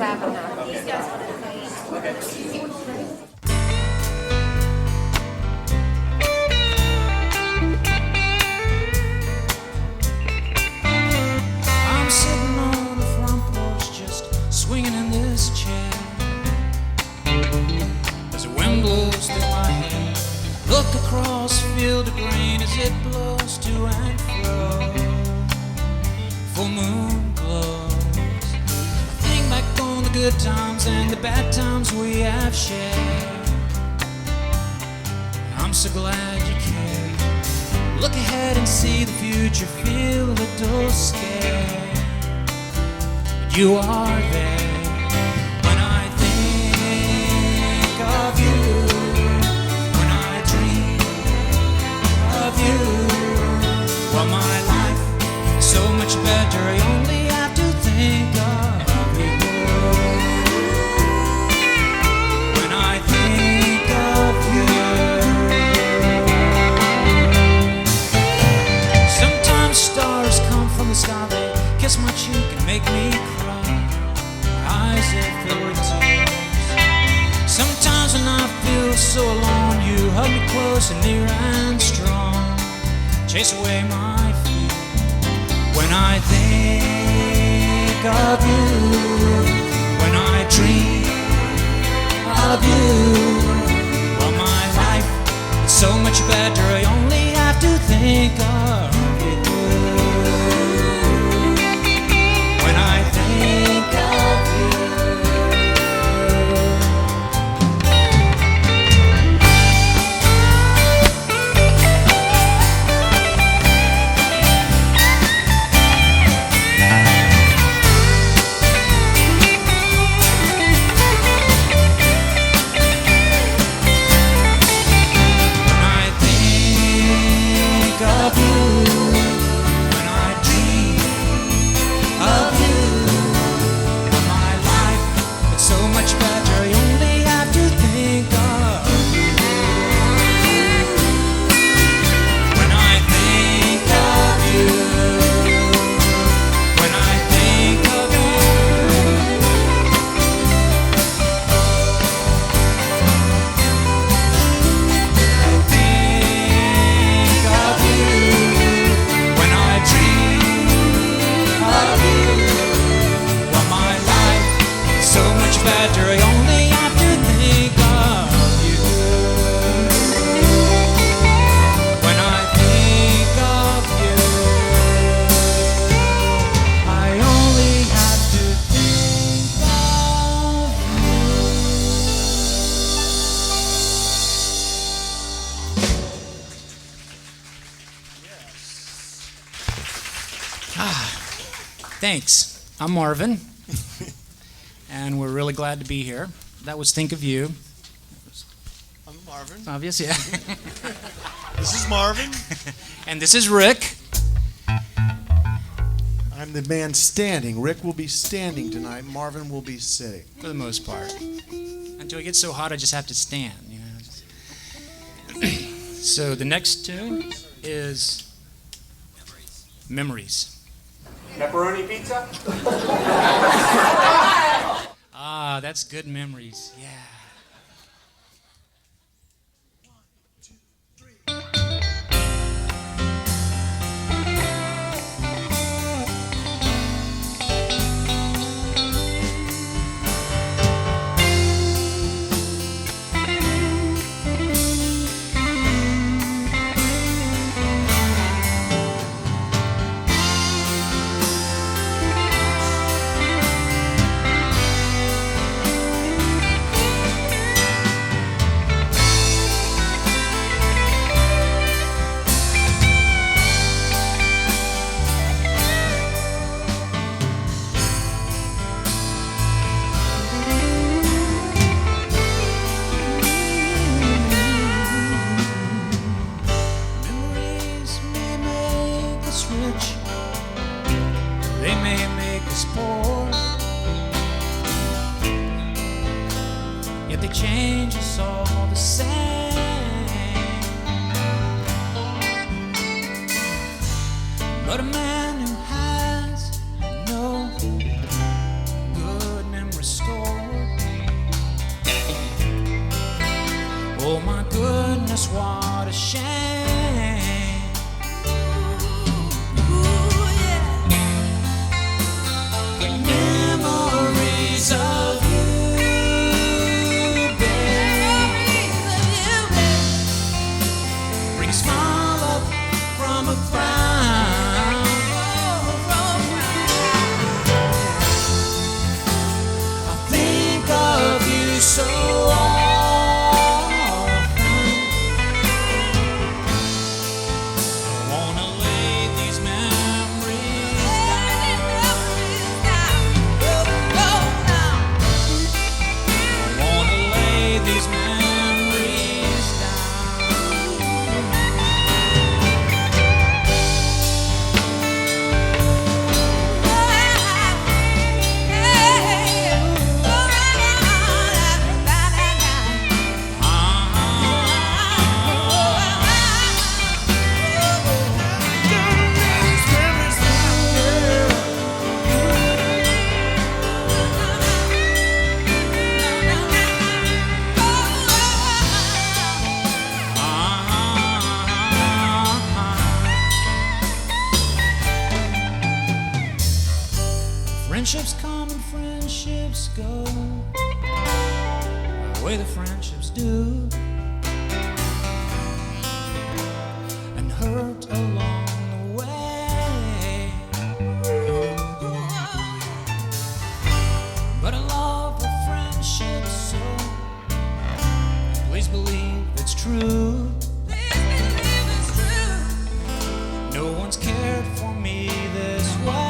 happened now. These guys want to play. I'm sitting on the front porch, just swinging in this chair. As the wind blows through my hair, look across the field of grain as it blows to and fro. Full moon glows. I think back on the good times and the bad times we have shared. I'm so glad you care. Look ahead and see the future, feel a little scared. But you are there. When I think of you, when I dream of you, well, my life is so much better. I only have to think of you. When I think of you, sometimes stars come from the sky, they kiss my cheek and make me cry. Eyes that fill with tears. Sometimes when I feel so alone, you hug me close and near and strong, chase away my fear. When I think of you, when I dream of you, well, my life is so much better. I only have to think of you. When I think of you. Thanks. I'm Marvin, and we're really glad to be here. That was Think of You. I'm Marvin. Obvious, yeah. This is Marvin. And this is Rick. I'm the man standing. Rick will be standing tonight. Marvin will be sitting. For the most part. Until it gets so hot, I just have to stand. You know. So the next tune is Memories. Pepperoni pizza? Ah, that's good memories. Yeah. Change us all the same. But a man who has no good memories Friendships come and friendships go, the way the friendships do, and hurt along the way. But I love a friendship so, please believe it's true. No one's cared for me this way.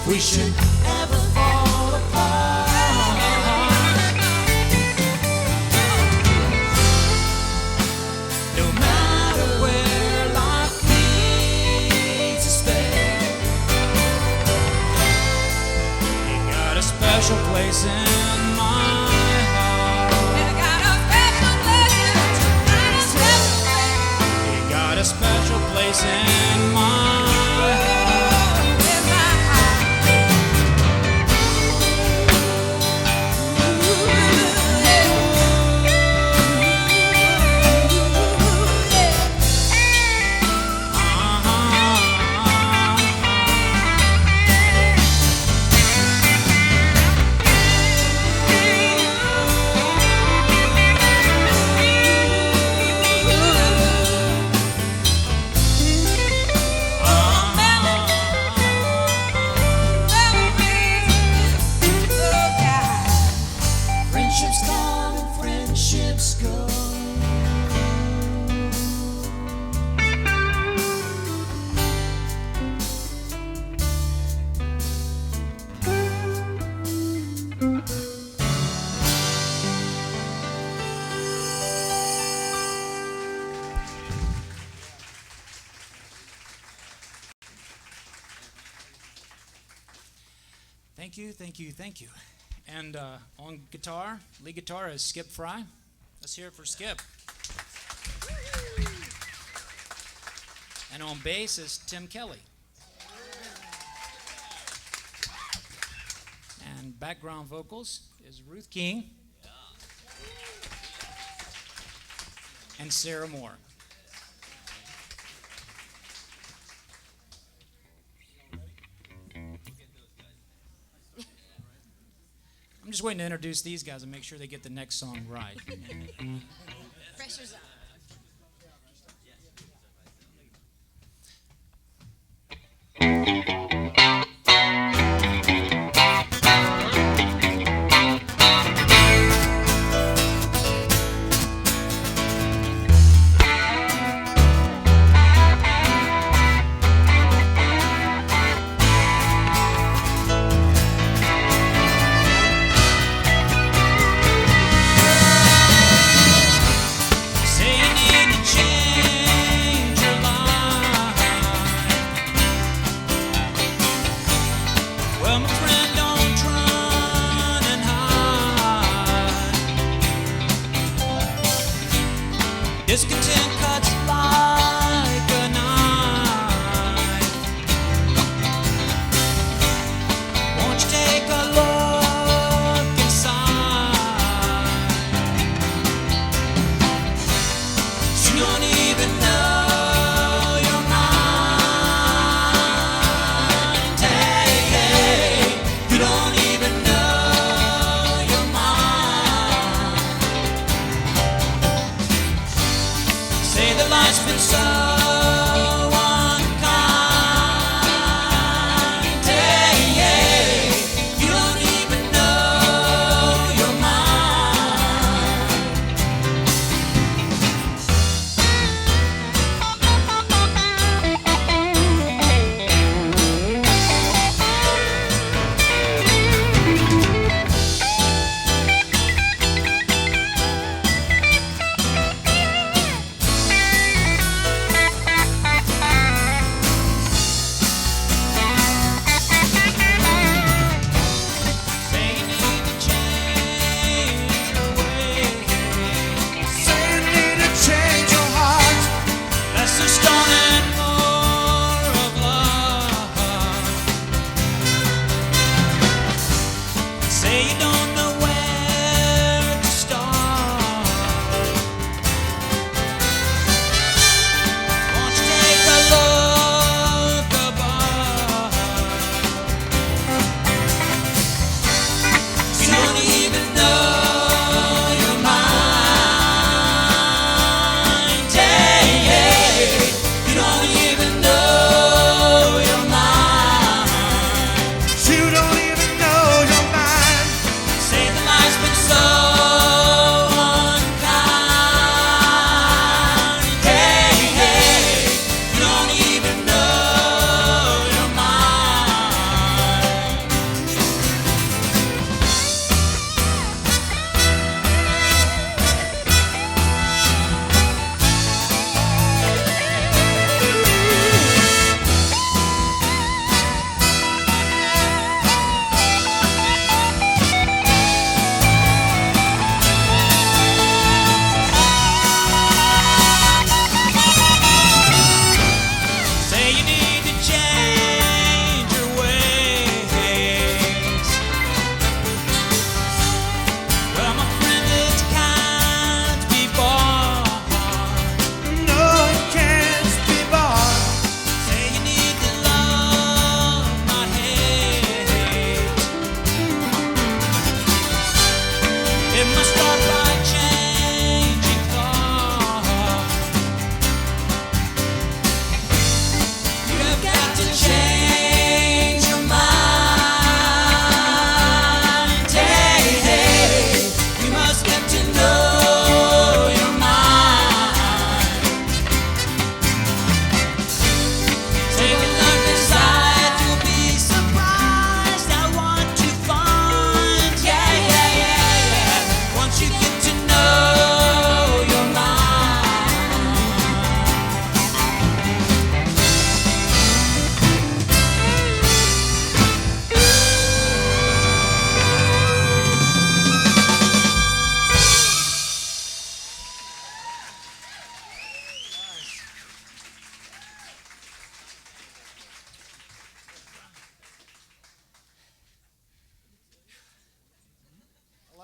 We should ever fall apart. No matter where life leads us there, you got a special place in my heart. You got a special place in my heart. Friendships come and friendships go. Thank you, thank you, thank you. And on guitar, lead guitar is Skip Fry. Let's hear it for Skip. And on bass is Tim Kelly. And background vocals is Ruth King and Sarah Moore. I'm just waiting to introduce these guys and make sure they get the next song right. Pressure's up. Say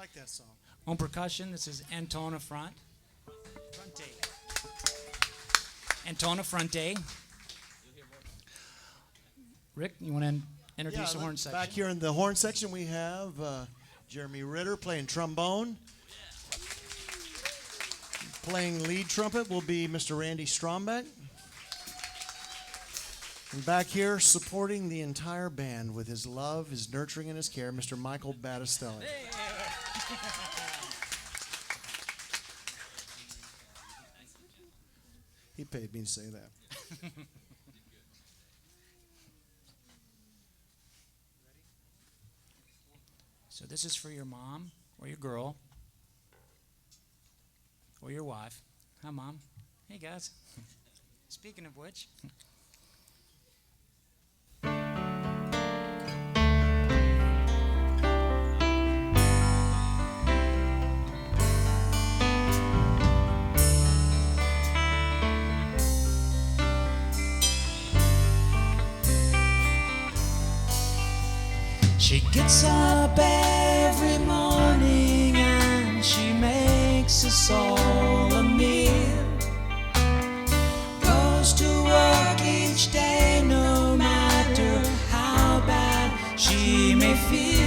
like that song. On percussion, this is Antona Fronte. Antona Fronte. Rick, you want to introduce the horn section? Back here in the horn section, we have Jeremy Ritter playing trombone. Playing lead trumpet will be Mr. Randy Strombeck. And back here, supporting the entire band with his love, his nurturing, and his care, Mr. Michael Battistelli. He paid me to say that. So this is for your mom or your girl or your wife. Hi, Mom. Hey, guys. Speaking of which. She gets up every morning and she makes us all a meal. Goes to work each day no matter how bad she may feel.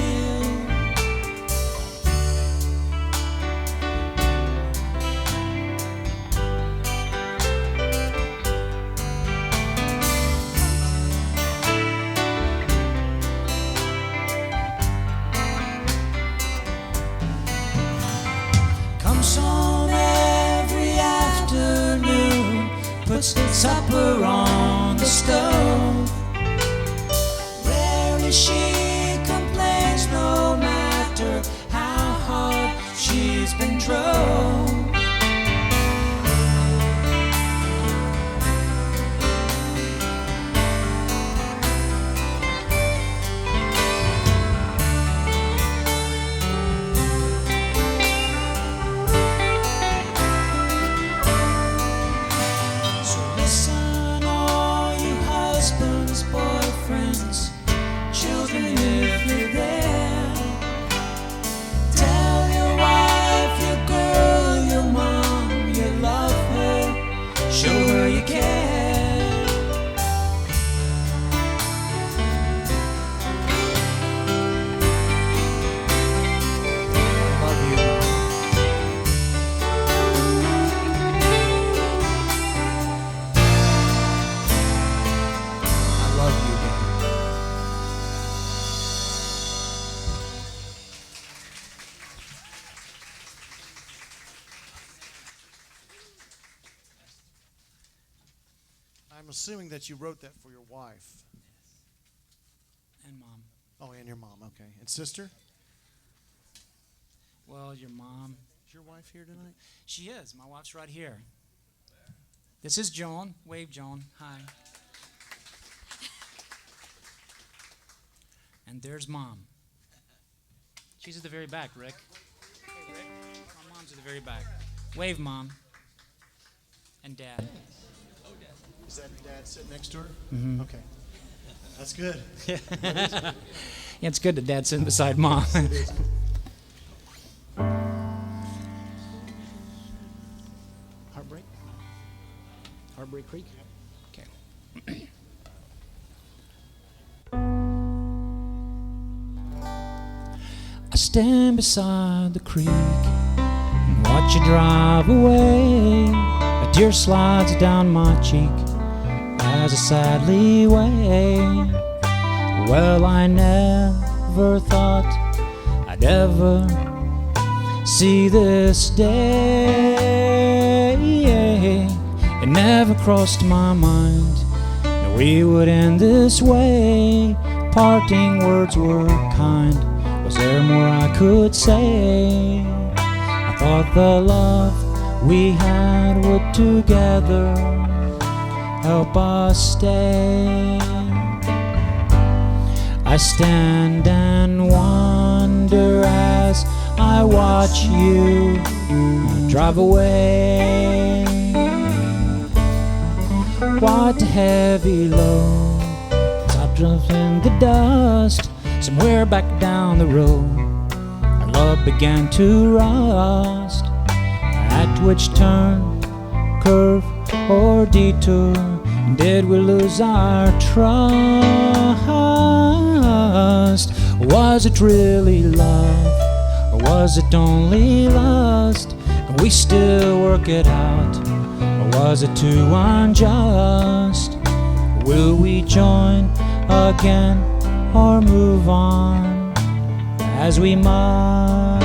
Supper on the stove. Rarely she complains, no matter how hard she's been drove. I'm assuming that you wrote that for your wife. And Mom. Oh, and your mom, okay. And sister? Well, your mom. Is your wife here tonight? She is. My wife's right here. This is Joan. Wave, Joan. Hi. And there's Mom. She's at the very back, Rick. Hey, Rick. My mom's at the very back. Wave, Mom. And Dad. Is that Dad sitting next to her? Mm-hmm. Okay. That's good. Yeah, it's good that Dad's sitting beside Mom. Heartbreak? Heartbreak Creek? Okay. I stand beside the creek and watch you drive away. A tear slides down my cheek as I sadly wait. Well, I never thought I'd ever see this day. It never crossed my mind that we would end this way. Parting words were kind. Was there more I could say? I thought the love we had would together help us stay. I stand and wonder as I watch you drive away. What a heavy load dropped in the dust somewhere back down the road. Our blood began to rust. At which turn, curve, or detour did we lose our trust? Was it really love, or was it only lust? Can we still work it out, or was it too unjust? Will we join again or move on as we must?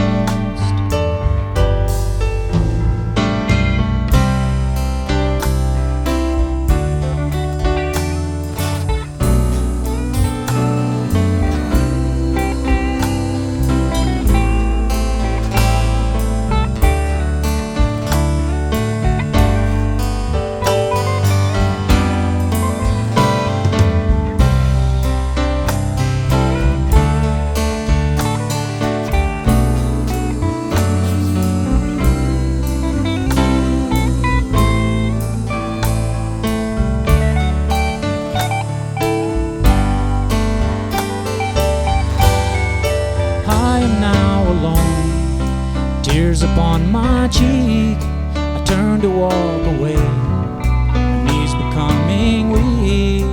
Tears upon my cheek, I turn to walk away, my knees becoming weak.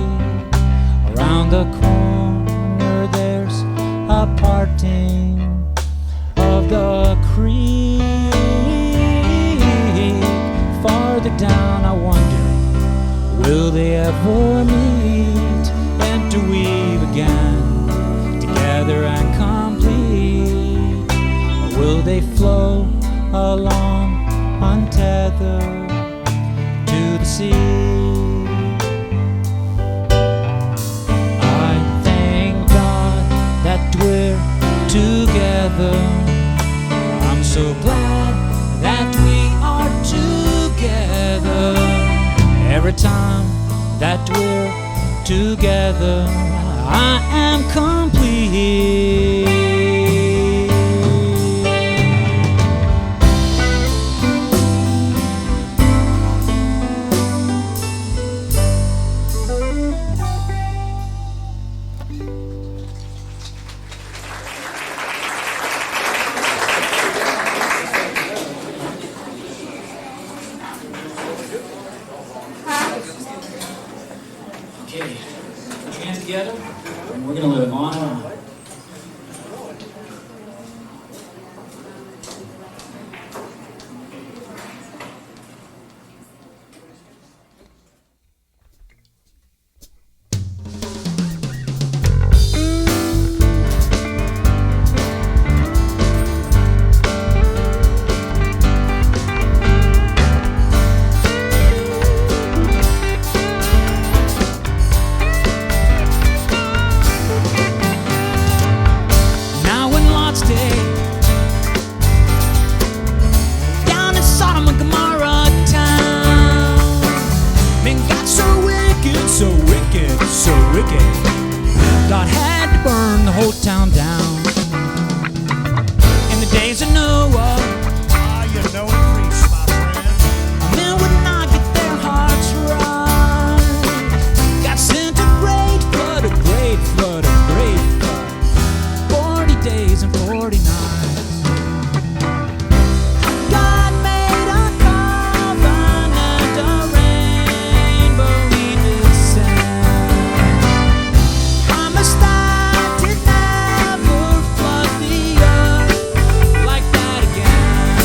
Around the corner there's a parting of the creek. Farther down I wonder, will they ever meet and to weave again, together and complete? Or will they flow along untethered to the sea? I thank God that we're together. I'm so glad that we are together. Every time that we're together, I am complete. Okay, put your hands together, and we're going to live on and on. God had to burn the whole town down. In the days of Noah, You know it creeps, my friend. men would not get their hearts right. God sent a great flood, a great flood, a great flood. 40 days and 40 nights. God made a covenant, a rainbow he did send. Promised that it never flood the earth like that again.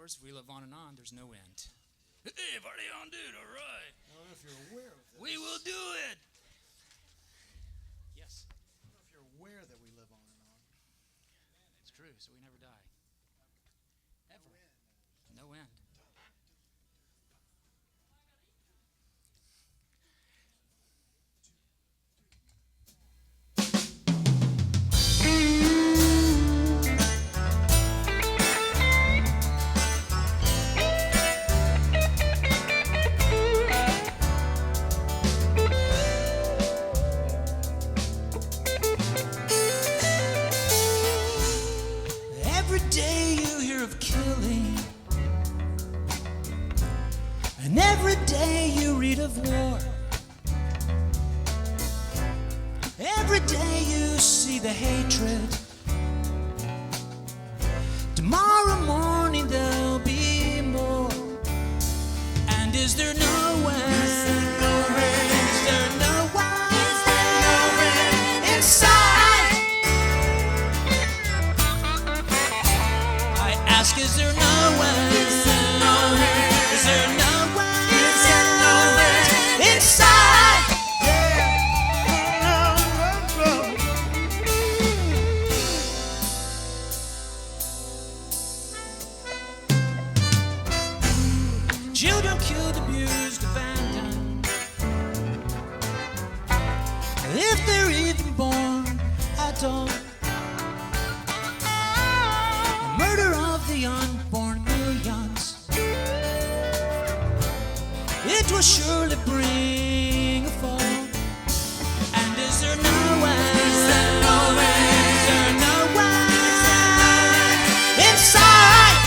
course, if we live on and on, there's no end. Hey, party on, dude, all right. I don't know if you're aware of this. We will do it. Yes, I don't know if you're aware that we live on and on. it's true, so we never die. Ever. No end. Every day you hear of killing, and every day you read of war. Every day you see the hatred. Tomorrow morning there'll be more. And is there no way? Is there no way inside? I ask, is there no way? Is there no way inside? Children killed, abused, abandoned. If they're even born at all. The murder of the unborn millions. It will surely bring a fall. And is there no way? Is there no way inside?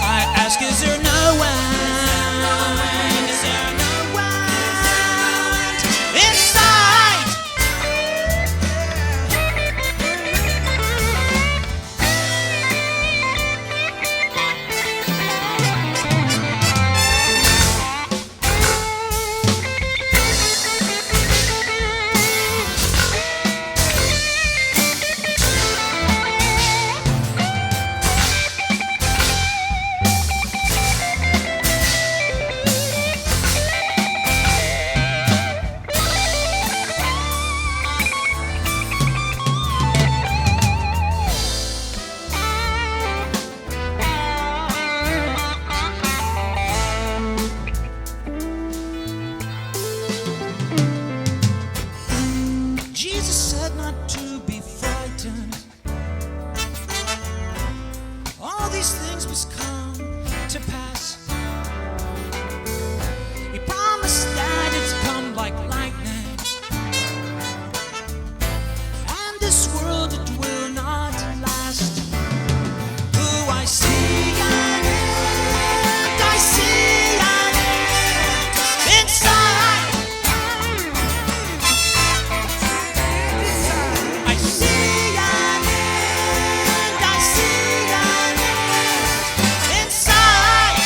I ask, is there no way? Is there no way inside? Jesus said not to be frightened. All these things must come to pass. He promised that it's come like lightning. And this world, it will not last. Who I see an end, I see an end inside. I see an end, I see an end inside.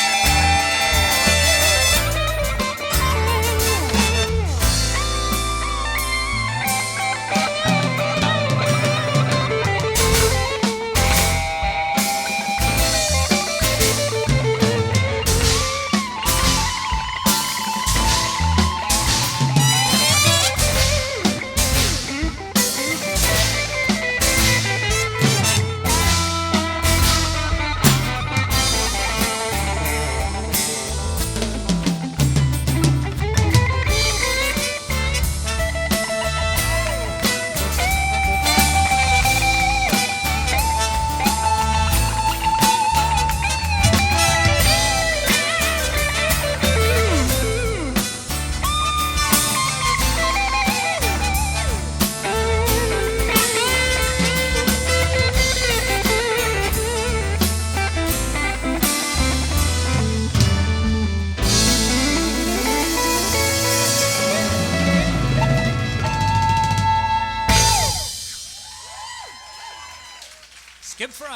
Skip Fry.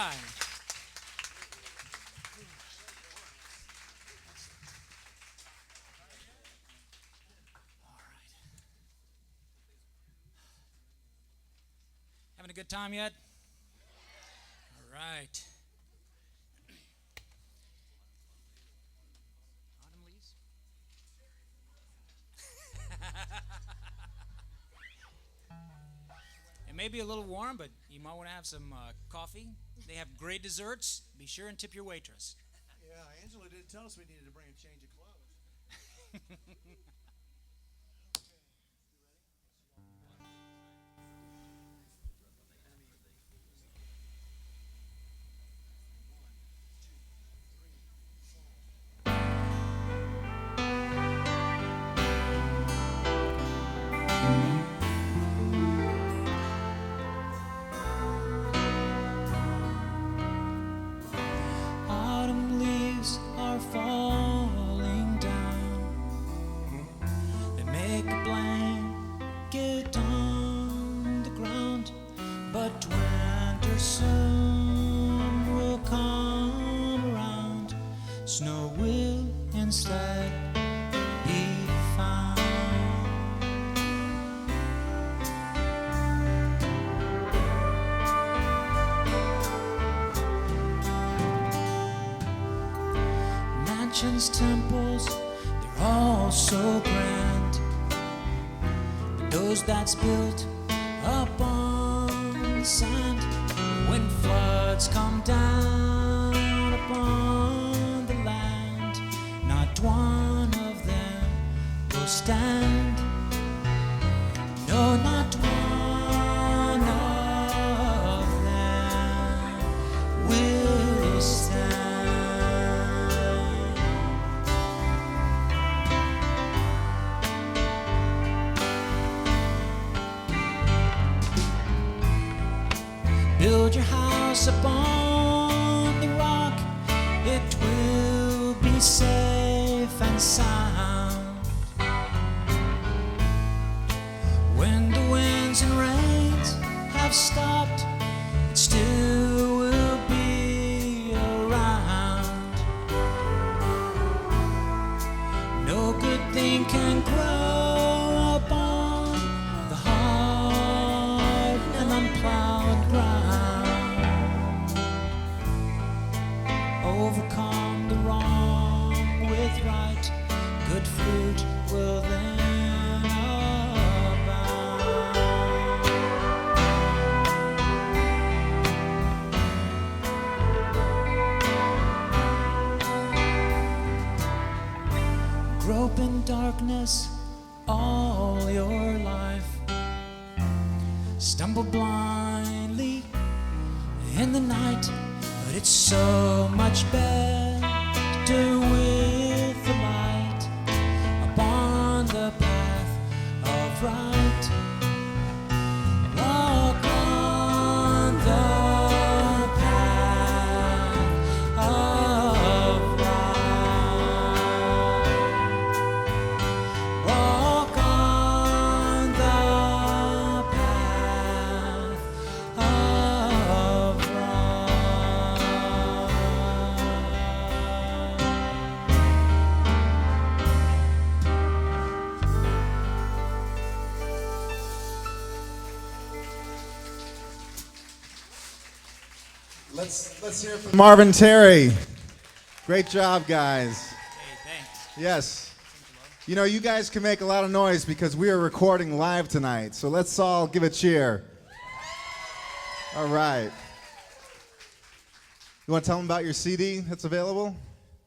All right. Having a good time yet? All right. right. Autumn leaves? It may be a little warm, but you might want to have some coffee. They have great desserts. Be sure and tip your waitress. Yeah, Angela did tell us we needed to bring a change of clothes. Autumn leaves are falling down. They make a blanket on the ground, but winter soon will come around. Snow will instead be found. Mansions, temples, they're all so grand. But those that's built up on the sand, when floods come down upon the land, not one of them will stand. No, not one of them will stand. Build your house upon the rock, it will be safe and sound. When the winds and rains have stopped, it still will be around. No good thing can grow upon the hard and unplowed ground. Overcome the wrong with right, good fruit will then abound. Grope in darkness all your life, stumble blindly in the night, but it's so much better with the light upon the path of right. Walk on the path of right. Walk on the path of right. Let's hear from Marvin Terry. Great job, guys. Hey, thanks. Yes. You know, you guys can make a lot of noise because we are recording live tonight. So let's all give a cheer. All right. You want to tell them about your CD that's available?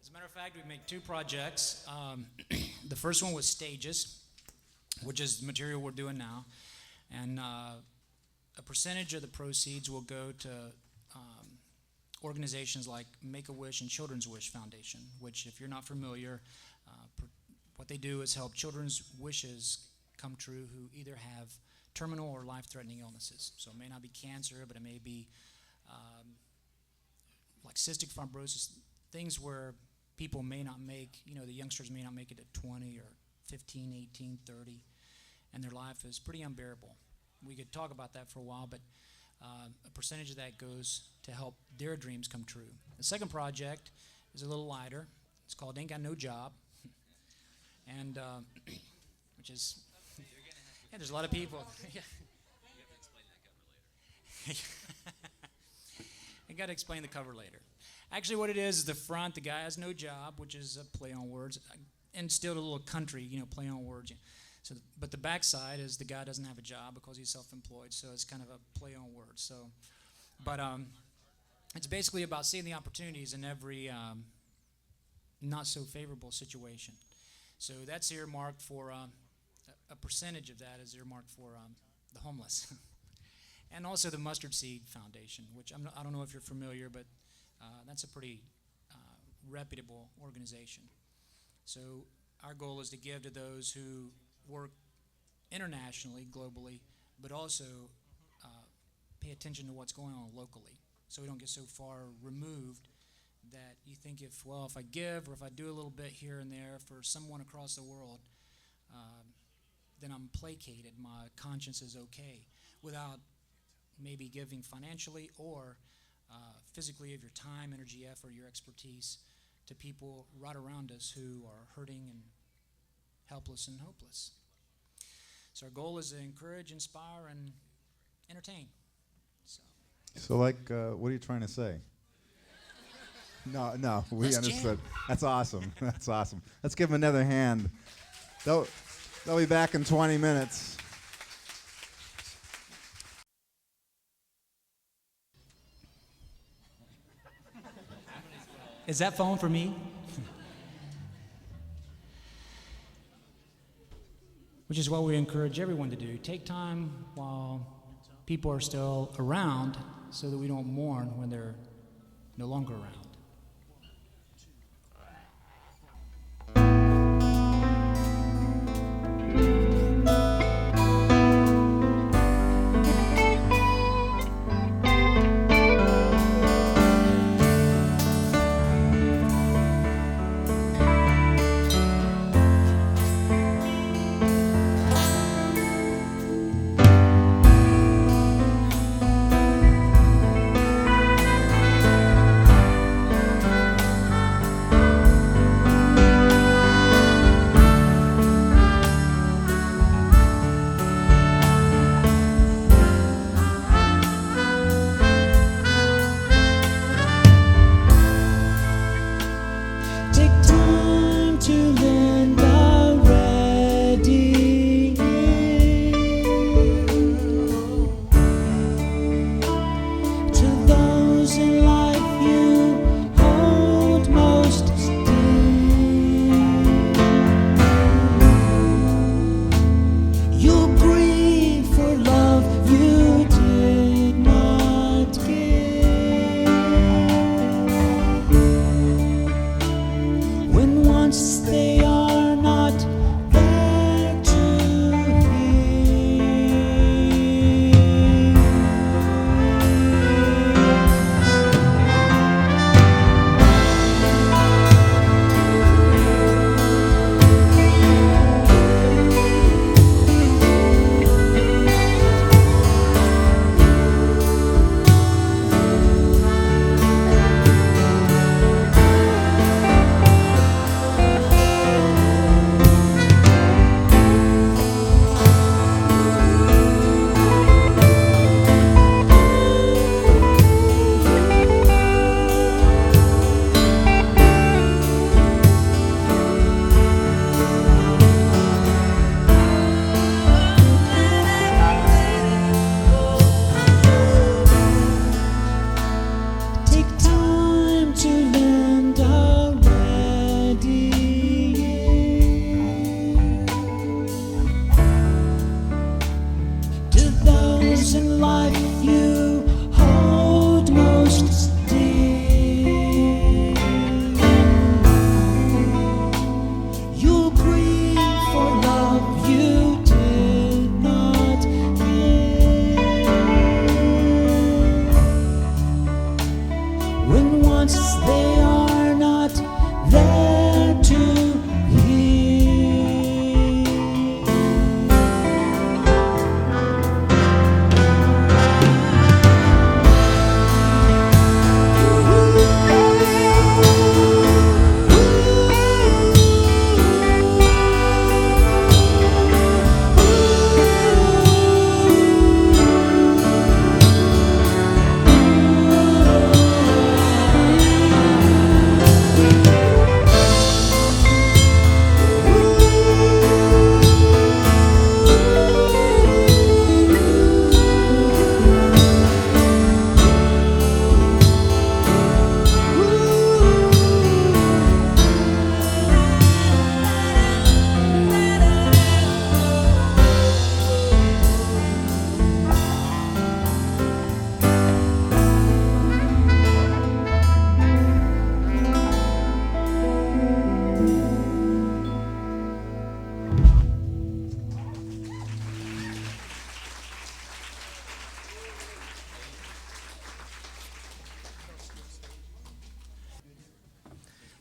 As a matter of fact, we make two projects. The first one was Stages, which is the material we're doing now. And a percentage of the proceeds will go to organizations like Make-A-Wish and Children's Wish Foundation, which, if you're not familiar, what they do is help children's wishes come true who either have terminal or life-threatening illnesses. So it may not be cancer, but it may be like cystic fibrosis, things where people may not make, the youngsters may not make it at 20 or 15, 18, 30, and their life is pretty unbearable. We could talk about that for a while, but a percentage of that goes to help their dreams come true. The second project is a little lighter. It's called Ain't Got No Job, and which is, yeah, there's a lot of people. got to explain the cover later. Actually, what it is the front, the guy has no job, which is a play on words, and still a little country, play on words. So, but the back side is the guy doesn't have a job because he's self-employed, so it's kind of a play on words. So, but it's basically about seeing the opportunities in every not so favorable situation. So that's earmarked for a percentage of that is earmarked for the homeless, and also the Mustard Seed Foundation, which I don't know if you're familiar, but that's a pretty reputable organization. So our goal is to give to those who work internationally, globally, but also pay attention to what's going on locally, so we don't get so far removed that you think if I give or if I do a little bit here and there for someone across the world, then I'm placated, my conscience is okay, without maybe giving financially or physically of your time, energy, effort, your expertise to people right around us who are hurting and helpless and hopeless. So our goal is to encourage, inspire, and entertain. So what are you trying to say? No, we Let's understood. jam. That's awesome. That's awesome. Let's give them another hand. They'll be back in 20 minutes. Is that phone for me? Which is what we encourage everyone to do. Take time while people are still around so that we don't mourn when they're no longer around.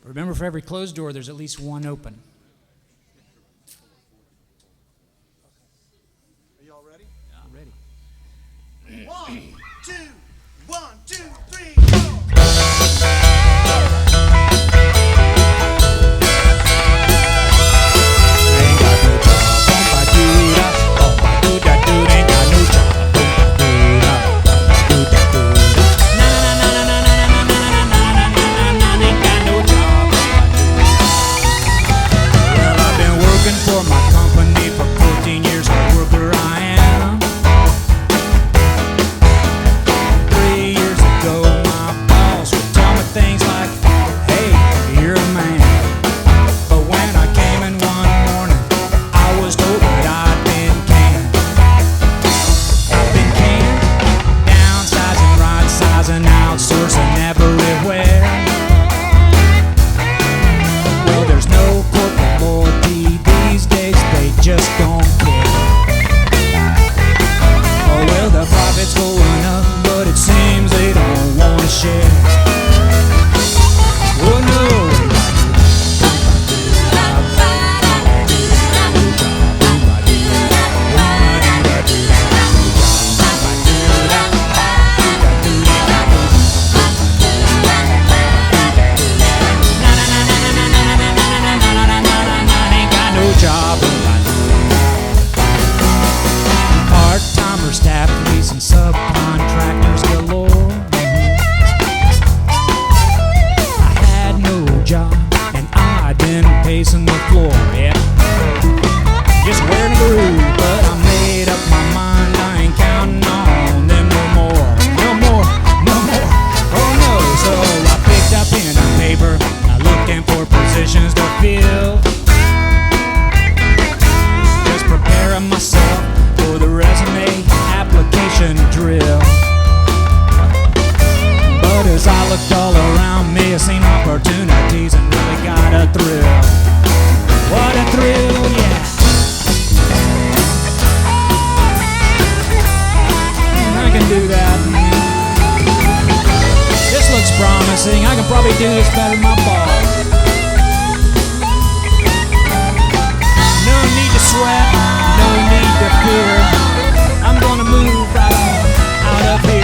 Remember, for every closed door, there's at least one open. Are y'all ready? Yeah, ready. 1, 2, 1, 2, 3, go! Well, I've been working for my company for 14 years. A worker I am. 3 years ago, my boss would tell me things like, "Hey, you're a man." But when I came in one morning, I was told that I'd been canned. I've been canned, downsizing, right sizing, outsourcing everywhere. Well, there's no corporate loyalty these days, they just don't care. Oh, well, the profit's going up, but it seems they don't want to share. Oh, no. Ain't got no job. Part-timer, staff police, and subcontractors galore. I had no job, and I'd been pacing the floor. Yeah, just wearing a groove, but I made up my mind. I ain't counting on them no more, no more, no more. Oh no! So I picked up pen and paper, looking for positions to fill. Just preparing myself for the resume application drill. But as I looked all around me, I seen opportunities and really got a thrill. What a thrill, yeah. I can do that. This looks promising. I can probably do this better than my boss. No need to sweat, no need to fear. I'm gonna move right on out of here.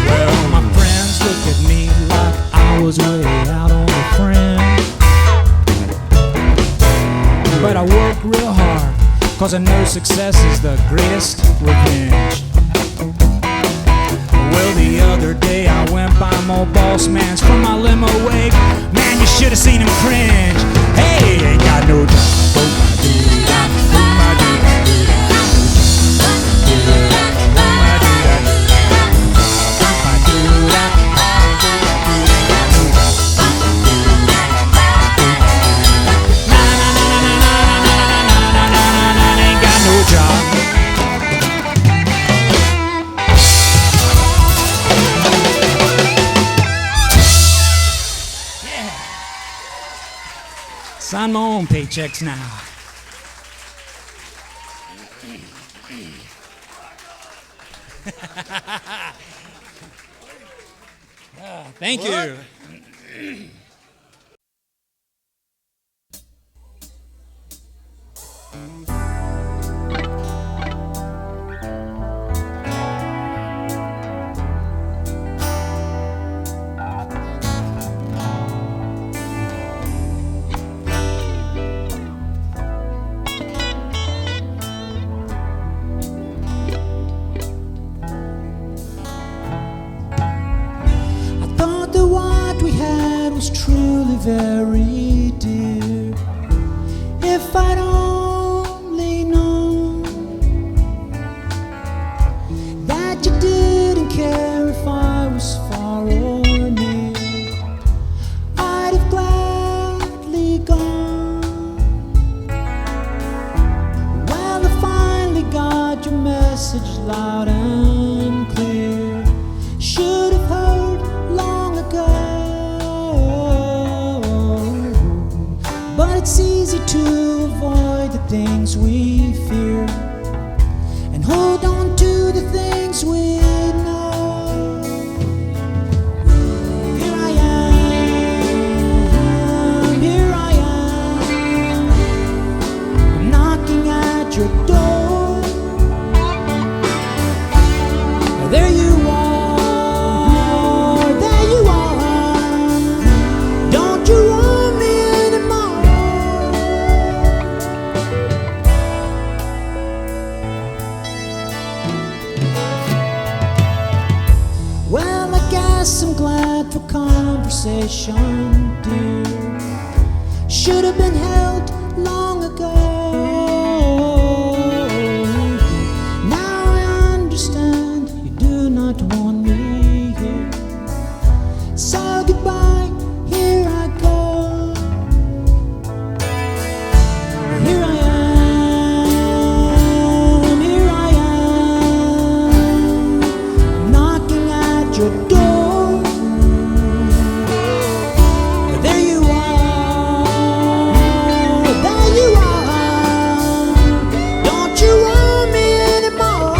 Well, my friends look at me like I was way out on the fringe. But I work real hard, cause I know success is the greatest revenge. Well, the other day I went by my old boss man's from my limo wake. Man, you should have seen him cringe. Hey, ain't got no job. Ain't got no job. Sign my own paychecks now. Thank you. I thought that what we had was truly very dear. If I'd only known that you didn't care if I was far or near, I'd have gladly gone. Well, I finally got your message loud and clear. it's easy to avoid the things we fear and hold on to the things we know. Here I am, here I am. I'm knocking at your door. There you are, there you are. Don't you want me anymore? Well, I guess I'm glad for conversation, dear. Should have been held long ago. Now I understand you do not want me here. So goodbye, here I go. Here I am, here I am. Knocking at your door. There you are, there you are. Don't you want me anymore?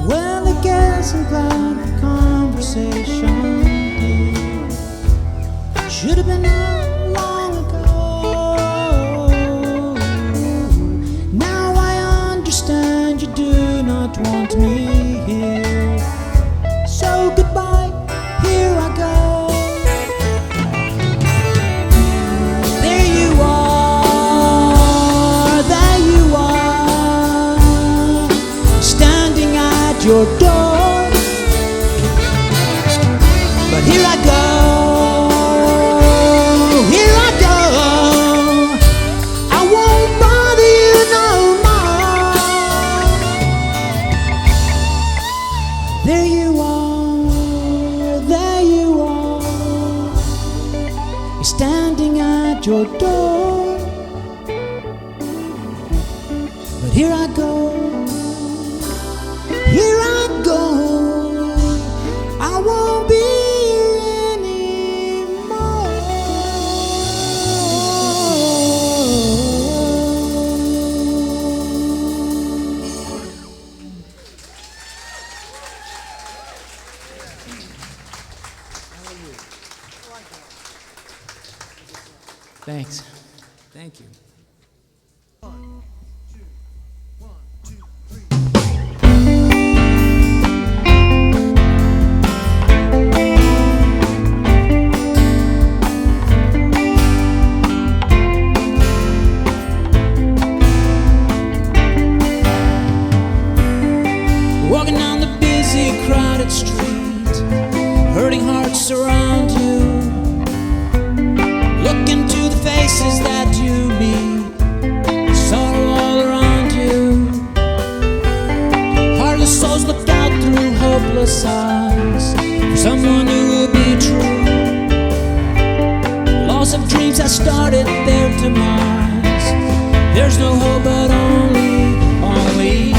Well, I guess I'm glad the conversation did. Should have been out long ago. Now I understand you do not want me here. So goodbye, here I go. There you are, there you are. Standing at your door. But here I go, here I go. I won't bother you no more. There you are, there you are. You're standing at your door. But here I go, here I go. I won't be here anymore. Thanks. Thank you. Walking down the busy, crowded street, hurting hearts surround you. Look into the faces that you meet, sorrow all around you. Heartless souls look out through hopeless eyes for someone who will be true. Loss of dreams that started their demise. There's no hope but only you.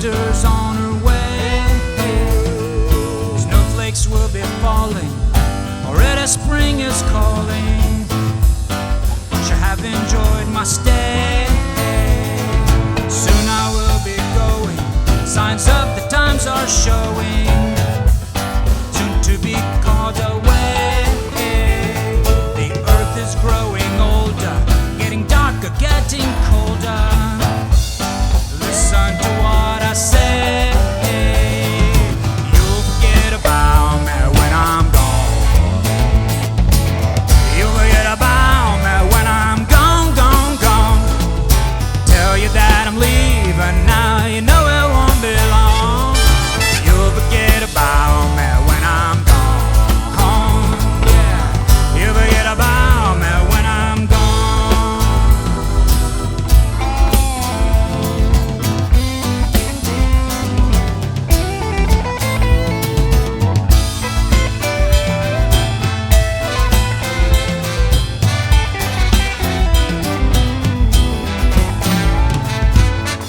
sister's on her way. Snowflakes will be falling, already spring is calling. Sure have enjoyed my stay. Soon I will be going, signs of the times are showing. Soon to be called away. The earth is growing older, getting darker, getting colder. Listen to what I say. You'll forget about me when I'm gone. You'll forget about me when I'm gone, gone, gone. Tell you that I'm leaving now, you know it won't be long. You'll forget about me when I'm gone. Yeah, you'll forget about me when I'm gone.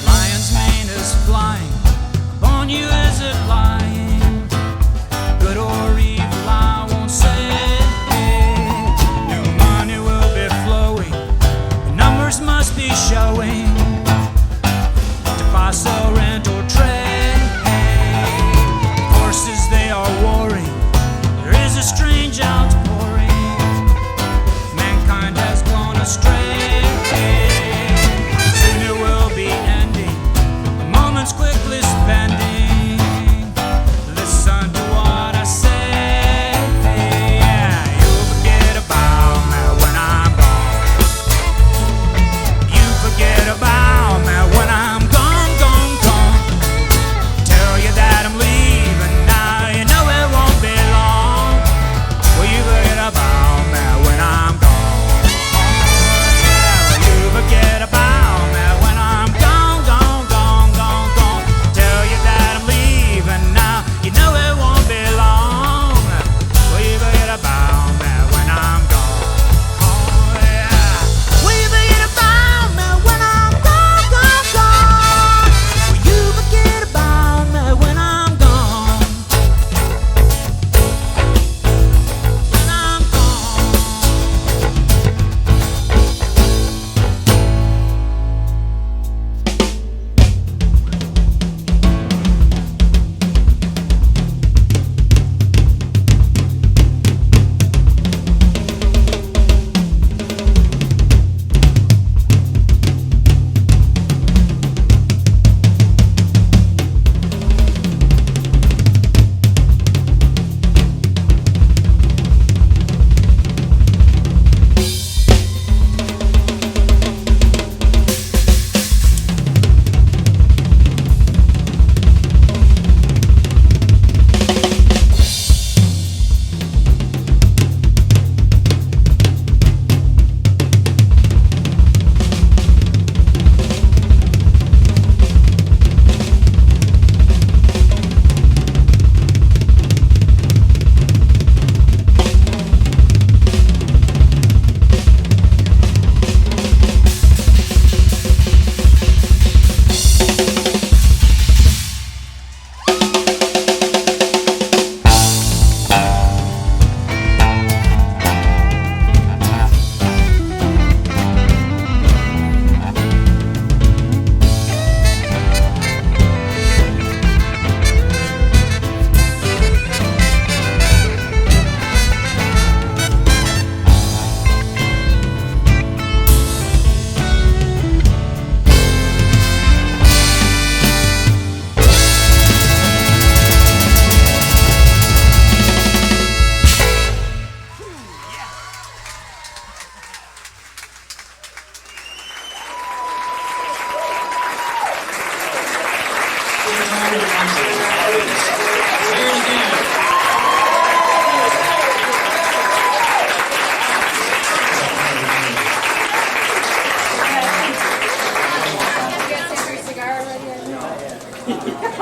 Lion's mane is flying, upon you is it lying? Good or evil I won't say. New money will be flowing, the numbers must be showing. To buy, sell, rent or trade, horses they are warring, there is a strange outpouring. Mankind has gone astray. Soon it will be ending, the moment's quickly spending. Listen to what I say. Yeah, you'll forget about me when I'm gone. You forget about me when I'm gone, gone, gone. Tell you that I'm leaving now, you know it won't be long. Will you forget about me when I'm gone? Yeah, will you forget about me when I'm gone, gone, gone, gone, gone? Tell you that I'm leaving now, you know it won't be long. Will you forget about me when I'm gone? Yeah. Will you forget about me when I'm gone, gone, gone? Will you forget about me when I'm gone? When I'm gone.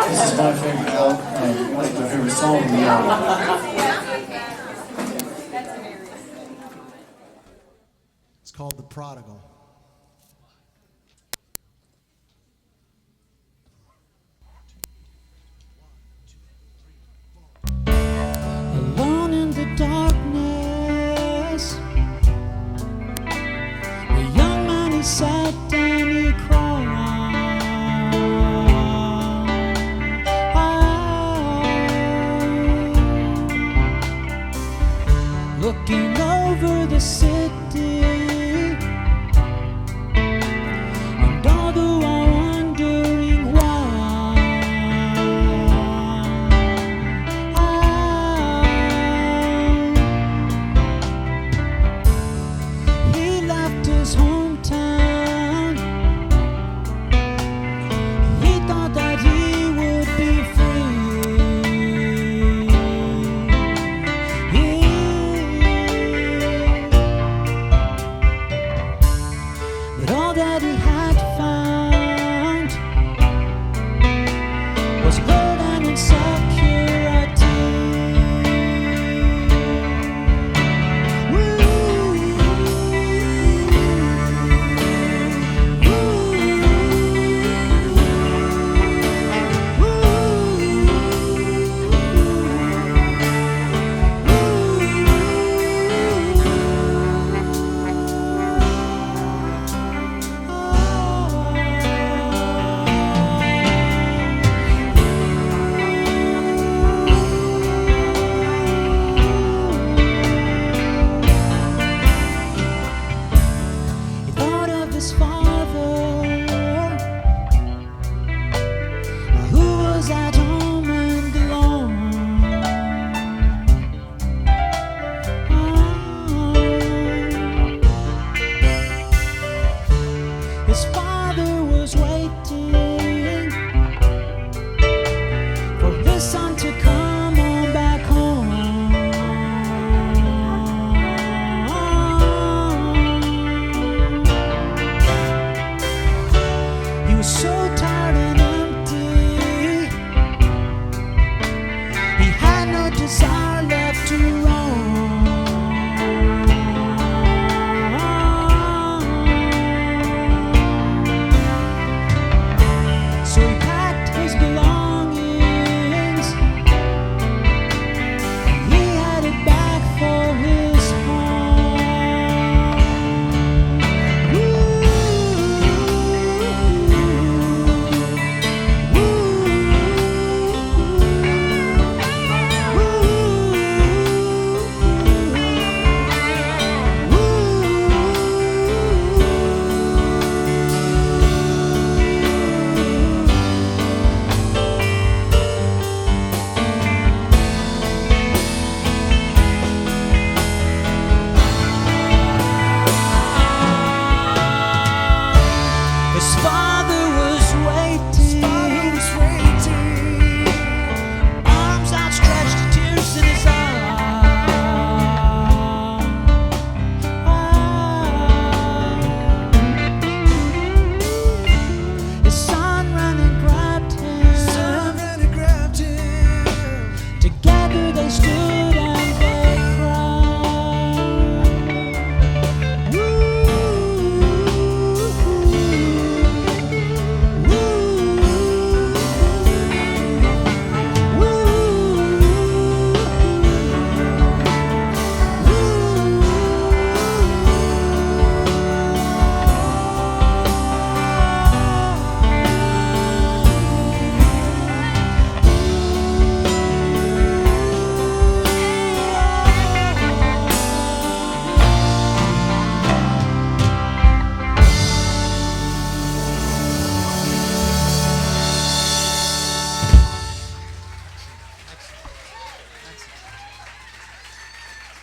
This is my favorite album, my favorite song on the album. It's called The Prodigal.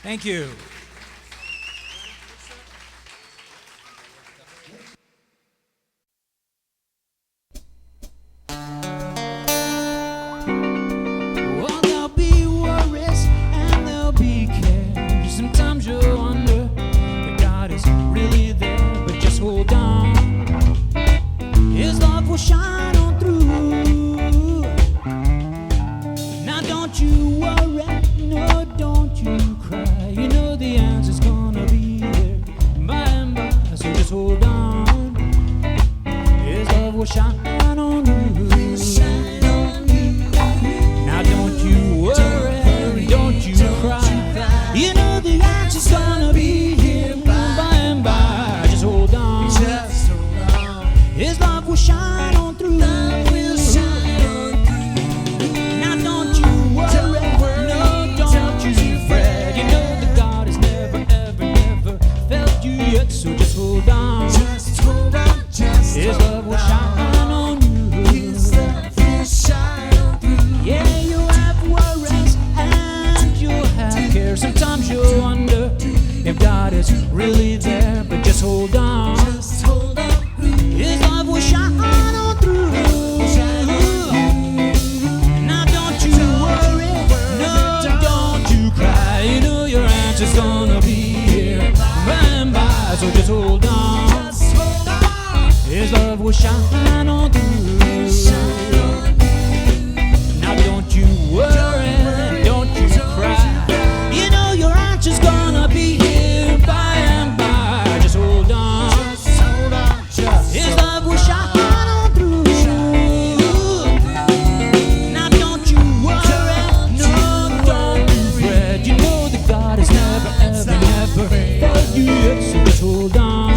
Thank you. Well, there'll be worries and there'll be cares. Sometimes you'll wonder if God is really there, but just hold on. His love will shine on through. Now don't you worry, no, don't you cry. You know the answer's gonna be there by and by, so just hold on. His love will shine on you. Now don't you worry, don't you cry. You know the answer's gonna be here by and by. Just hold on. His love will shine on through. Now don't you worry, no, don't you fret. You know that God has never, ever, never felt you yet, so just hold on. His love will shine on you. Yeah, you'll have worries and you'll have cares. Sometimes you'll wonder if God is really there, but just hold on. His love will shine on through. Now don't you worry, no, don't you cry. You know your answer's gonna be here by and by, so just hold on. His love will shine on through. Now don't you worry, don't you cry. You know your answer's gonna be here by and by. Just hold on. His love will shine on through. Now don't you worry, no, don't you fret. You know that God has never, ever, never failed you yet, so just hold on.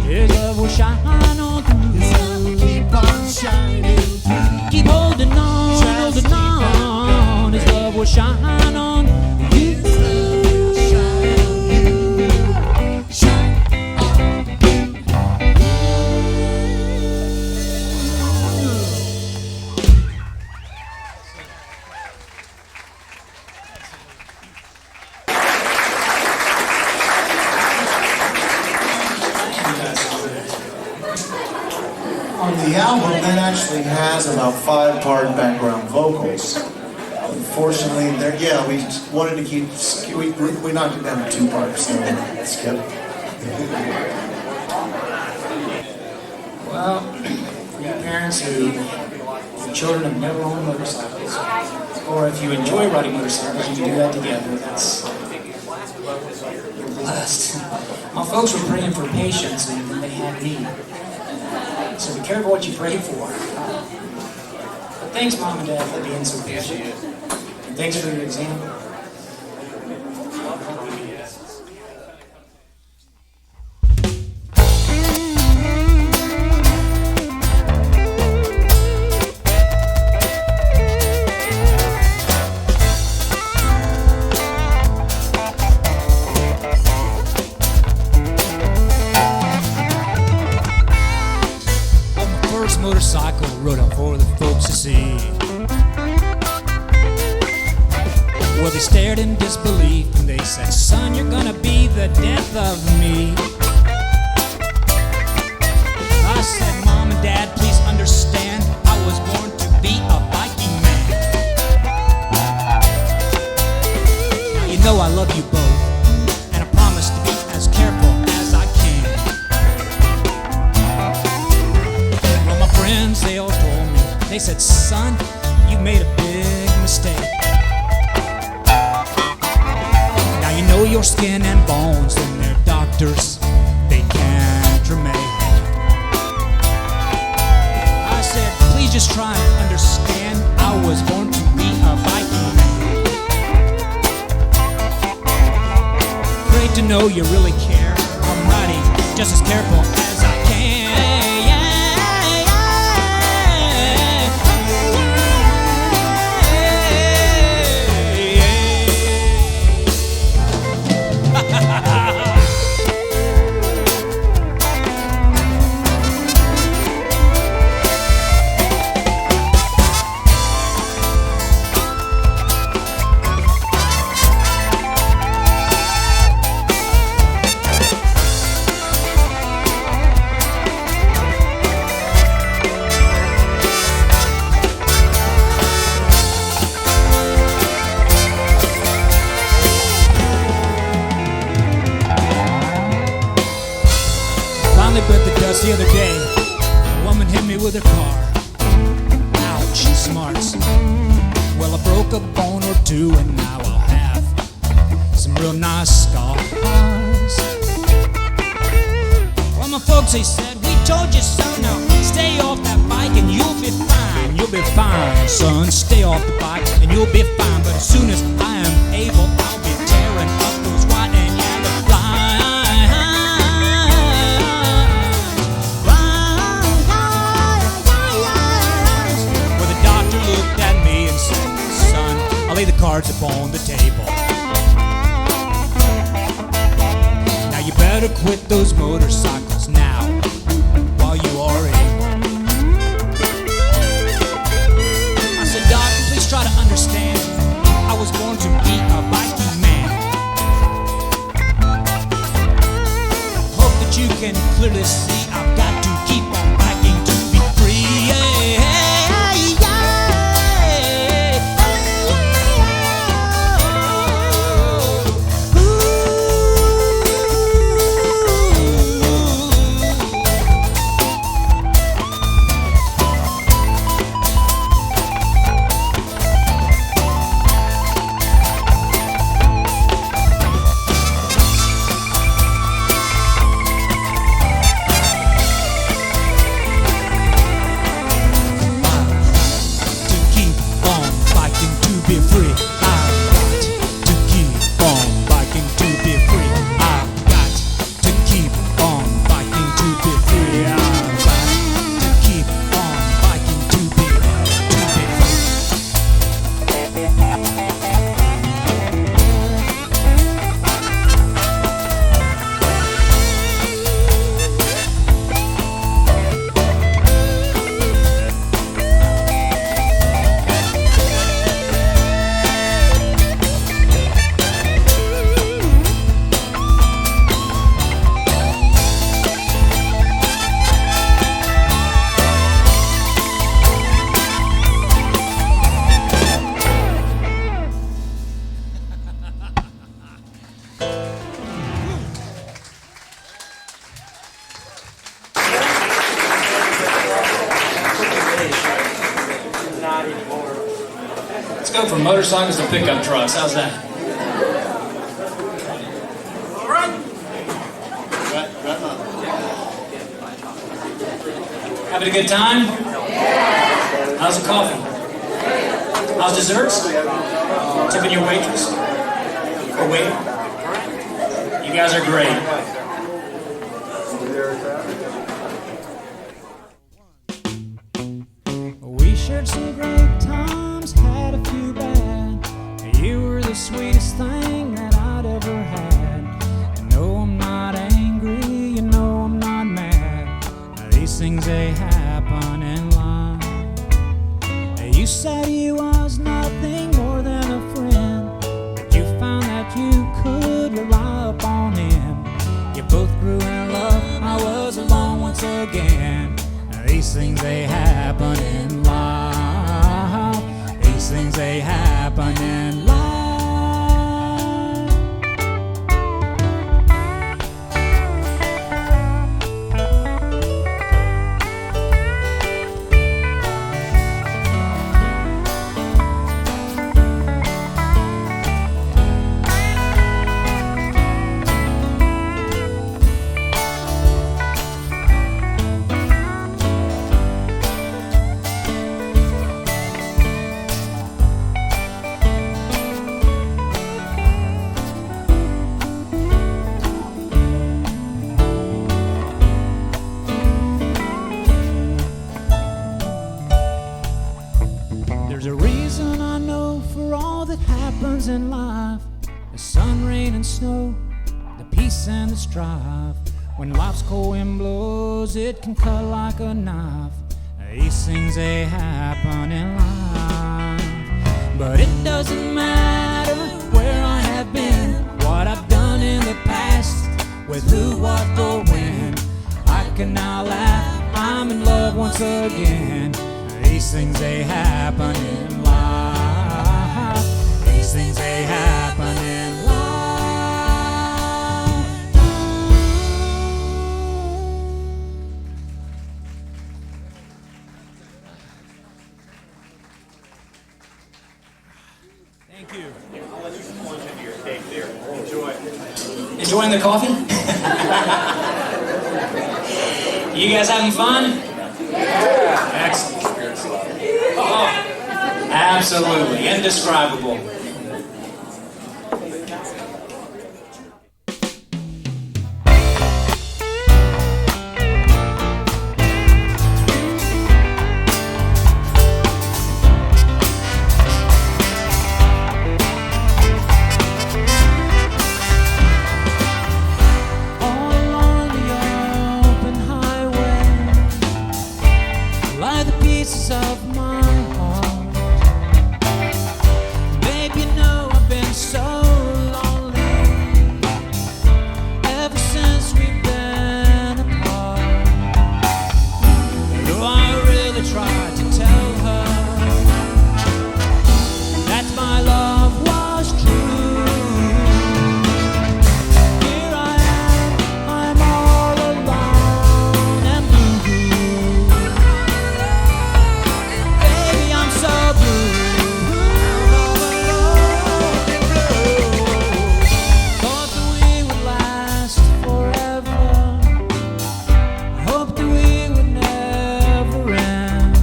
His love will shine on through. Keep on shining through. Keep holding on, holding on. His love will shine on you. On the album, that actually has about 5-part background vocals. Unfortunately, we wanted to keep, we knocked it down to 2 parts, so skip. Well, for you parents who your children have never owned motorcycles, or if you enjoy riding motorcycles, you can do that together. You're blessed. My folks were praying for patience, and they had me. So be careful what you pray for. But thanks, Mom and Dad, for being so patient. And thanks for your example. Motorcycle rode out for the folks to see. Well, they stared in disbelief and they said, "Son, you're gonna be the death of me." I said, "Mom and Dad, please understand, I was born to be a biking man." Now you know I love you both, and I promise to be as careful as I can. Friends, they all told me, they said, "Son, you made a big mistake. Now you know your skin and bones, and their doctors, they can't remain." I said, "Please just try and understand, I was born to be a biking man." Great to know you really care. I'm riding just as careful as I can. smarts. Well, I broke a bone or two and now I'll have some real nice scars. Well, my folks, they said, we told you so. Now stay off that bike and you'll be fine. You'll be fine, son. Stay off the bike and you'll be fine. But as soon as I am able, I'll be tearing up those white and yellow lines. Well, the doctor looked at me and said, son, I'll lay the cards upon the table. Now you better quit those motorcycles now while you are able. I said, Doc, please try to understand. I was born to be a biking man. Hope that you can clearly see I've got to keep on biking to be free. Let's go from motorcycles to pickup trucks. How's that? All right. Having a good time? How's the coffee? How's desserts? Tipping your waitress? Or waiter? You guys are great. We shared some great times, had a few bad. You were the sweetest thing that I'd ever had. You know I'm not angry, you know I'm not mad. These things, they happen in life. You said he was nothing more than a friend, but you found that you could rely upon him. You both grew in love, I was alone once again. These things, they happen in life. These things, they happen in life. There's a reason I know for all that happens in life. The sun, rain, and snow, the peace and the strife. When life's cold wind blows, it can cut like a knife. These things, they happen in life. But it doesn't matter where I have been, what I've done in the past, with who, what, or when. I can now laugh, I'm in love once again. These things, they happen in life. These things, they happen in life. Thank you. Enjoying the coffee? You guys having fun? Excellent. Oh, absolutely. Indescribable. All along the open highway lie the pieces of my heart. Babe, you know I've been so lonely ever since we've been apart. Though I really tried to tell her that my love was true. Here I am, I'm all alone and blue. Baby, I'm so blue. Thought that we would last forever. Hoped that we would never end.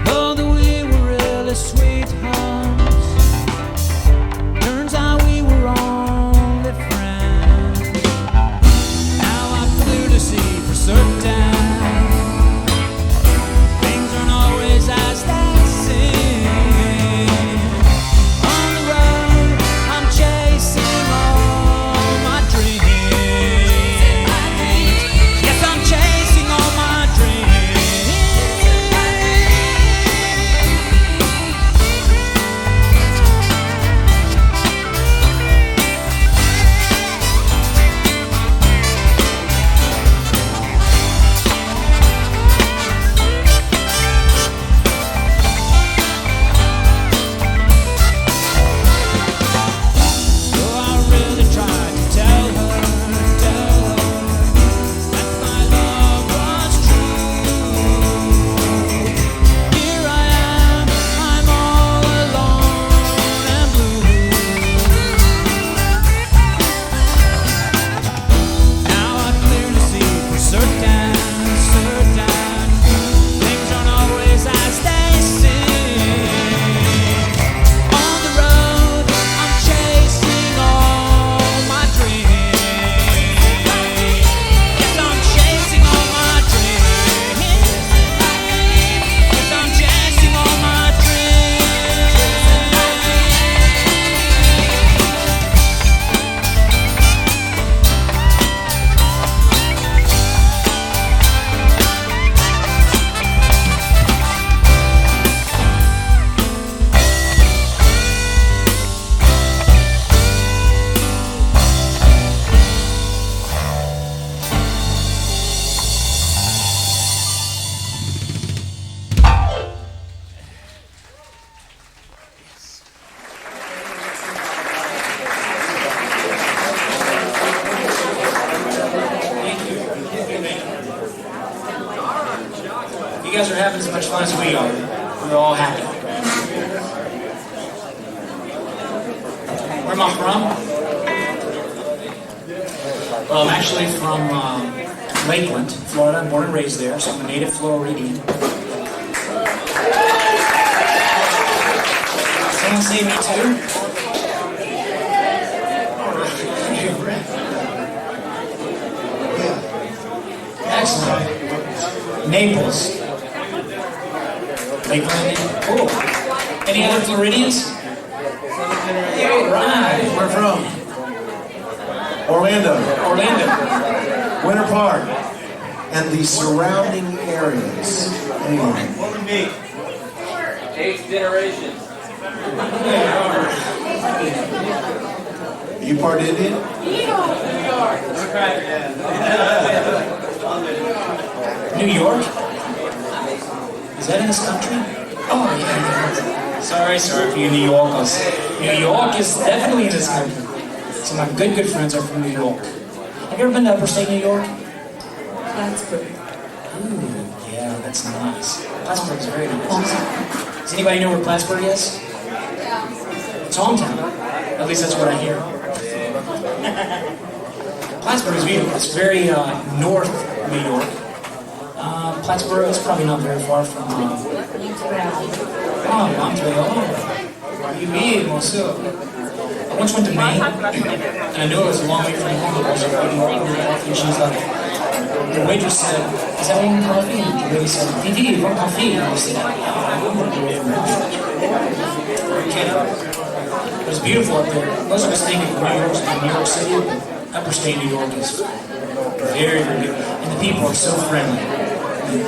Though that we were really sweethearts, turns out we were only friends. Now I'm clear to see for certain things aren't always as they seem. On the road, I'm chasing all my dreams. Yes, I'm chasing all my dreams. Though I really tried to tell her that my love was true. Here I am, I'm all alone and blue. Now I'm clear to see for certain things aren't always as they seem. On the road, I'm chasing all my dreams. Yes, I'm chasing all my dreams. Yes, I'm chasing all my dreams. You guys are having as much fun as we are. We're all happy. Where am I from? Well, I'm actually from Lakeland, Florida. I'm born and raised there, so I'm a native Floridian. Someone say me too? Excellent. Naples. Lakeland. Cool. Any other Floridians? Right. Where from? Orlando. Winter Park. And the surrounding areas. Anyway. Eighth generation. You part Indian? New York? Is that in this country? Oh, yeah. Sorry for you New Yorkers. New York is definitely in this country. Some of my good friends are from New York. Have you ever been to upstate New York? Plattsburgh. Ooh, yeah, that's nice. Plattsburgh is very nice. Does anybody know where Plattsburgh is? Yeah. It's hometown. At least that's what I hear. Plattsburgh is beautiful. It's very north New York. Plattsburgh is probably not very far from. Montreal. You mean, monsieur? I once went to Maine, and I knew it was a long way from home. I was waiting over the coffee, and she was like, the waitress said, "Is that one coffee?" And the lady said, "Didi, one coffee." And I said, "I wouldn't be away from home." Okay. It was beautiful up there. Most of us think of New York City, but upper state New York is very, very good. And the people are so friendly.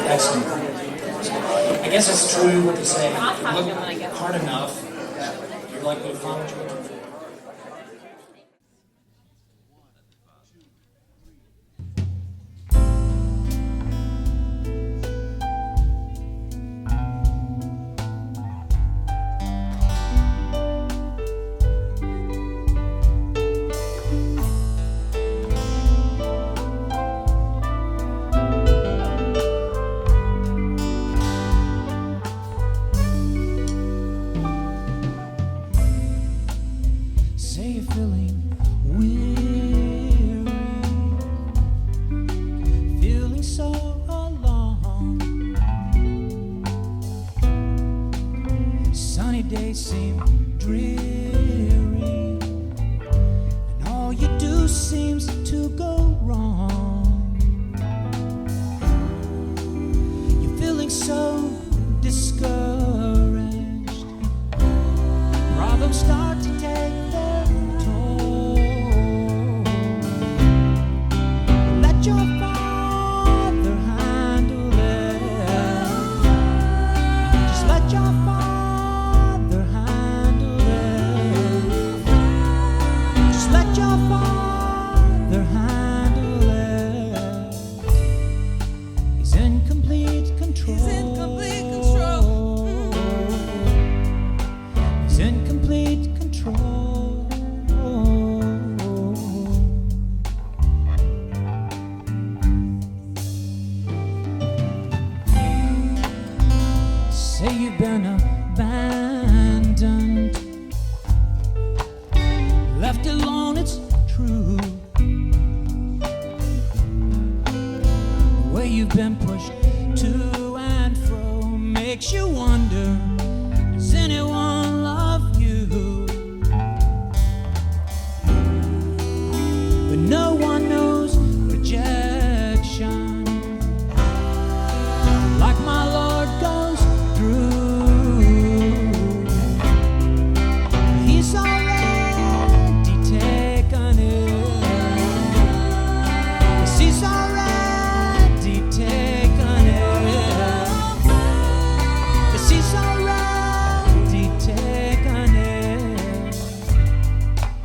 Excellent. I guess it's true what they say. If you look hard enough, you're likely to find what you're looking for. Say you're feeling weary, feeling so alone. Sunny days seem dreary, and all you do seems to go wrong. You're feeling so discouraged, problems start to take their toll. Let your Father handle it. Just let your Father handle it. Just let your Father handle it. He's in complete control. He's in complete control. He's in complete control. Say you've been abandoned, left alone, it's true. The way you've been pushed to and fro makes you wonder, does anyone love you? But no one knows rejection like my Lord goes through. He's already taken it. Yes, he's already taken it. Yes, he's already taken it.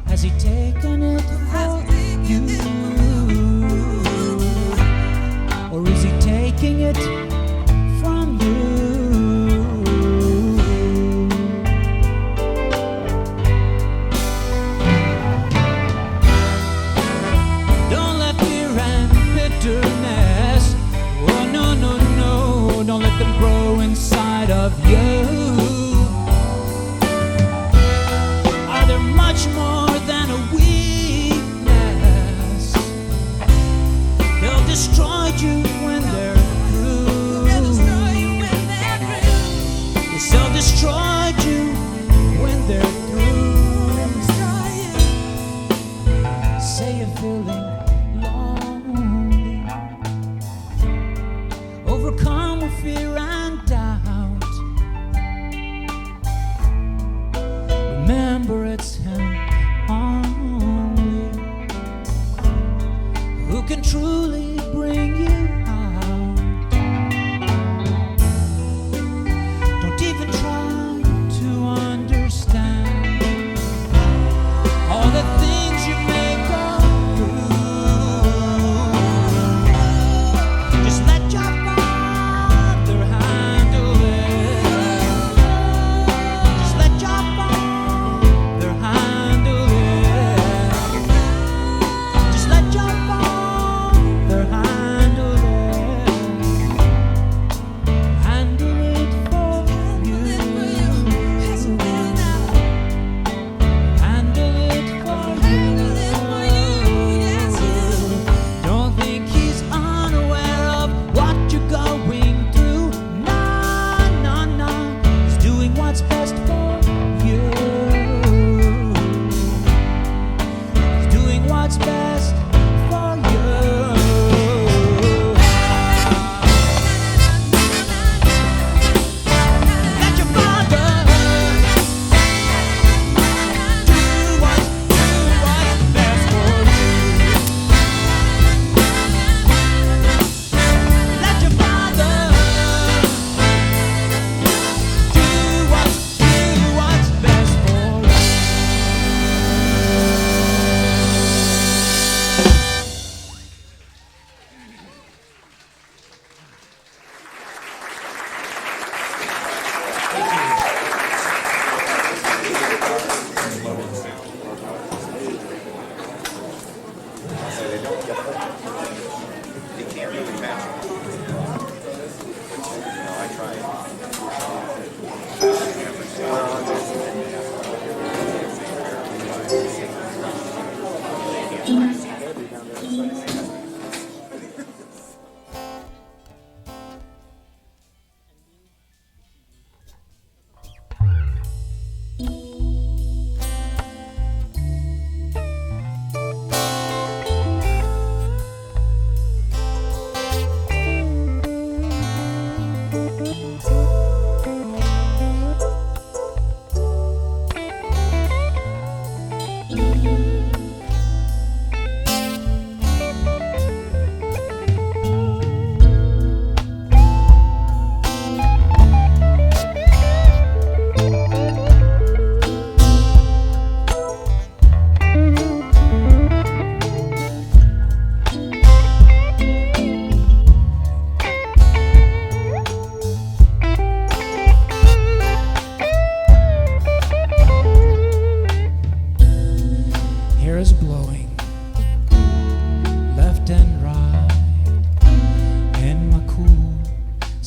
Has he taken it for you? Or is he taking it from you? Don't let fear and bitterness, oh no, no, no, don't let them grow inside of you. Are there much more than a weakness? They'll destroy you when they're through. Yes, they'll destroy you when they're through. Say you're feeling lonely, overcome with fear and doubt. Remember it's him only who can truly bring you out. Don't even try to understand all the things you may go through.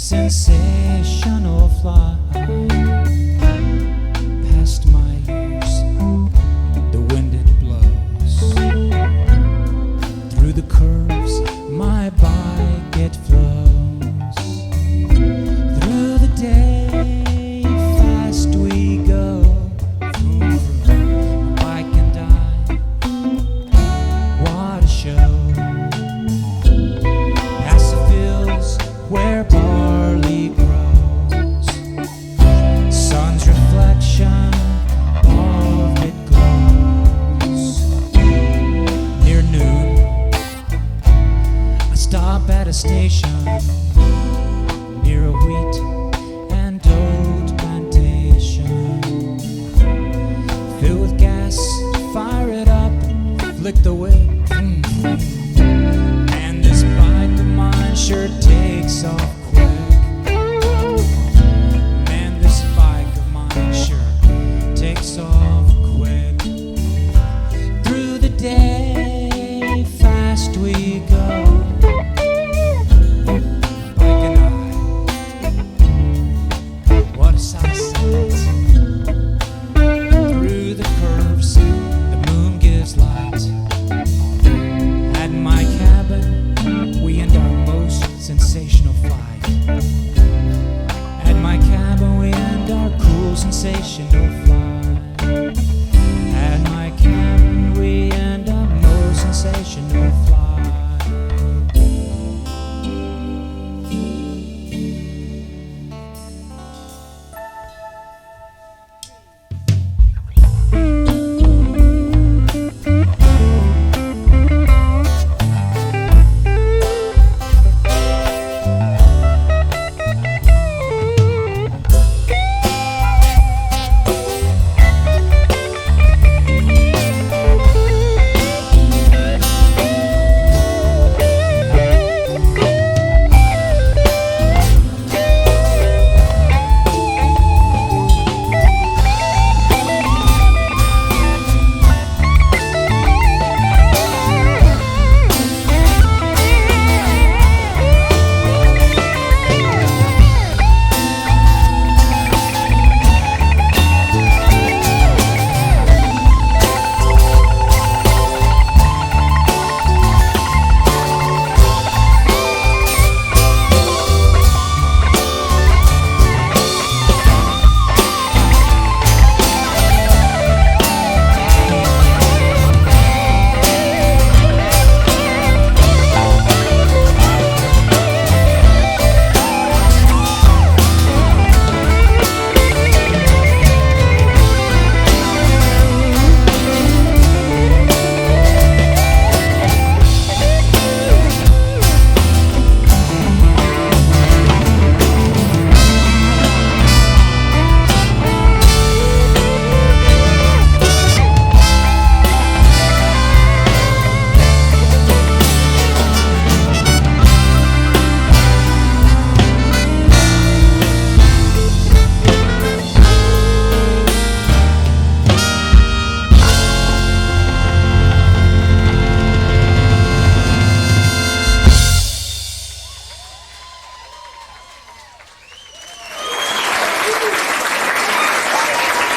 sensational flight past my ears. The wind it blows through the curves. My bike it flows through the day. Fast we go. Vroom, vroom. My bike and I. What a show. Past the fields where barley grows, sun's reflection of it glows. Near noon, I stop at a station near a wheat and oat plantation. Fill with gas, fire it up, flick the whip. And this bike of mine sure takes off quick. Man, this bike of mine sure takes off quick. Through the day, fast we go. Bike and I, what a sight. Through the curves, the moon gives light. At my cabin, we end our most sensational flight. At my cabin, we end our cool sensational flight. At my cabin, we end our most sensational flight.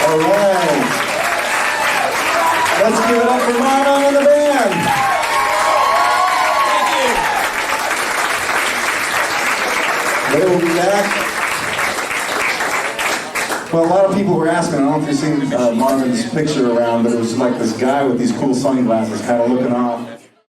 All right. Let's give it up for Marvin and the band. They will be back. Well, a lot of people were asking, I don't know if you've seen Marvin's picture around, but it was like this guy with these cool sunglasses kind of looking off.